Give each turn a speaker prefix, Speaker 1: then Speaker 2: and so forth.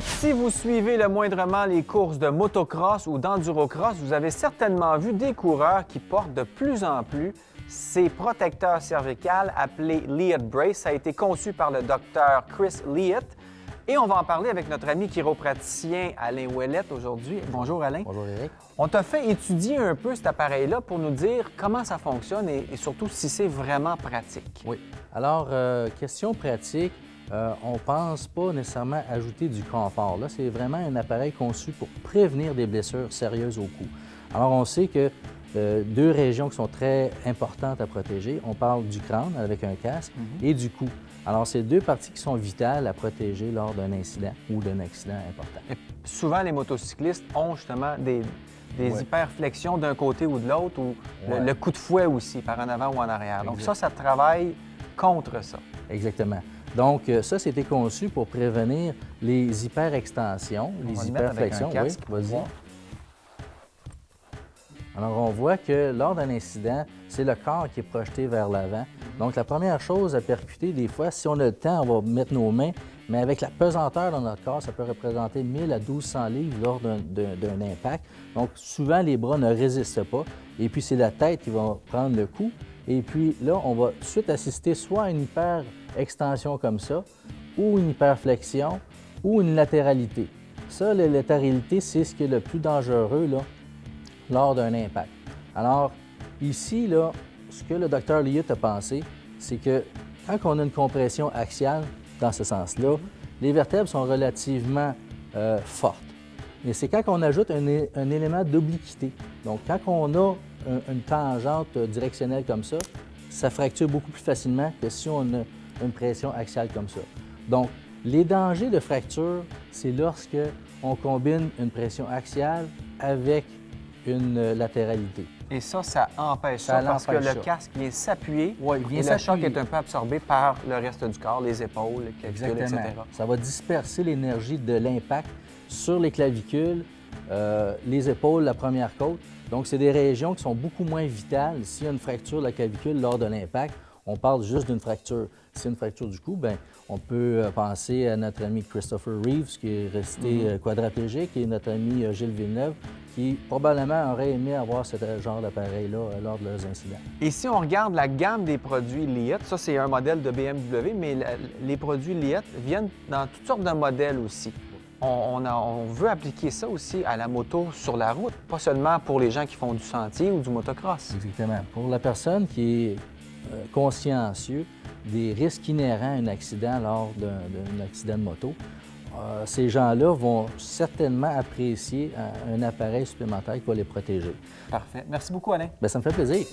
Speaker 1: Si vous suivez le moindrement les courses de motocross ou d'endurocross, vous avez certainement vu des coureurs qui portent de plus en plus ces protecteurs cervicales appelés Liat Brace. Ça a été conçu par le docteur Chris Liat. Et on va en parler avec notre ami chiropraticien Alain Ouellette aujourd'hui. Bonjour Alain.
Speaker 2: Bonjour Éric.
Speaker 1: On t'a fait étudier un peu cet appareil-là pour nous dire comment ça fonctionne et surtout si c'est vraiment pratique.
Speaker 2: Oui. Alors, question pratique, on ne pense pas nécessairement ajouter du confort. Là, c'est vraiment un appareil conçu pour prévenir des blessures sérieuses au cou. Alors, on sait que deux régions qui sont très importantes à protéger, on parle du crâne avec un casque et du cou. Alors, c'est deux parties qui sont vitales à protéger lors d'un incident ou d'un accident important.
Speaker 1: Et souvent, les motocyclistes ont justement des hyperflexions d'un côté ou de l'autre, ou le coup de fouet aussi, par en avant ou en arrière. Donc ça travaille contre ça.
Speaker 2: Exactement. Donc, ça, c'était conçu pour prévenir les hyperextensions, les hyperflexions. Oui, vas-y. Alors, on voit que lors d'un incident, c'est le corps qui est projeté vers l'avant. Donc, la première chose à percuter, des fois, si on a le temps, on va mettre nos mains, mais avec la pesanteur dans notre corps, ça peut représenter 1000 à 1200 livres lors d'un impact. Donc, souvent, les bras ne résistent pas. Et puis, c'est la tête qui va prendre le coup. Et puis, là, on va tout de suite assister soit à une hyper-extension comme ça, ou une hyperflexion, ou une latéralité. Ça, la latéralité, c'est ce qui est le plus dangereux, là, lors d'un impact. Alors, ici, là, ce que le docteur Liat a pensé, c'est que quand on a une compression axiale, dans ce sens-là, les vertèbres sont relativement fortes. Mais c'est quand on ajoute un élément d'obliquité. Donc, quand on a une tangente directionnelle comme ça, ça fracture beaucoup plus facilement que si on a une pression axiale comme ça. Donc, les dangers de fracture, c'est lorsque on combine une pression axiale avec une latéralité.
Speaker 1: Et ça empêche ça parce que le casque vient s'appuyer et le choc est un peu absorbé par le reste du corps, les épaules, les clavicules, etc.
Speaker 2: Ça va disperser l'énergie de l'impact sur les clavicules, les épaules, la première côte. Donc, c'est des régions qui sont beaucoup moins vitales. S'il y a une fracture de la clavicule lors de l'impact, on parle juste d'une fracture. Si c'est une fracture du cou, bien, on peut penser à notre ami Christopher Reeves, qui est resté quadraplégique, et notre ami Gilles Villeneuve, qui probablement aurait aimé avoir ce genre d'appareil-là lors de leurs incidents.
Speaker 1: Et si on regarde la gamme des produits Liat, ça c'est un modèle de BMW, mais les produits Liat viennent dans toutes sortes de modèles aussi. On veut appliquer ça aussi à la moto sur la route, pas seulement pour les gens qui font du sentier ou du motocross.
Speaker 2: Exactement. Pour la personne qui est consciencieux des risques inhérents à un accident lors d'un accident de moto, ces gens-là vont certainement apprécier un appareil supplémentaire qui va les protéger.
Speaker 1: Parfait. Merci beaucoup, Alain.
Speaker 2: Bien, ça me fait plaisir.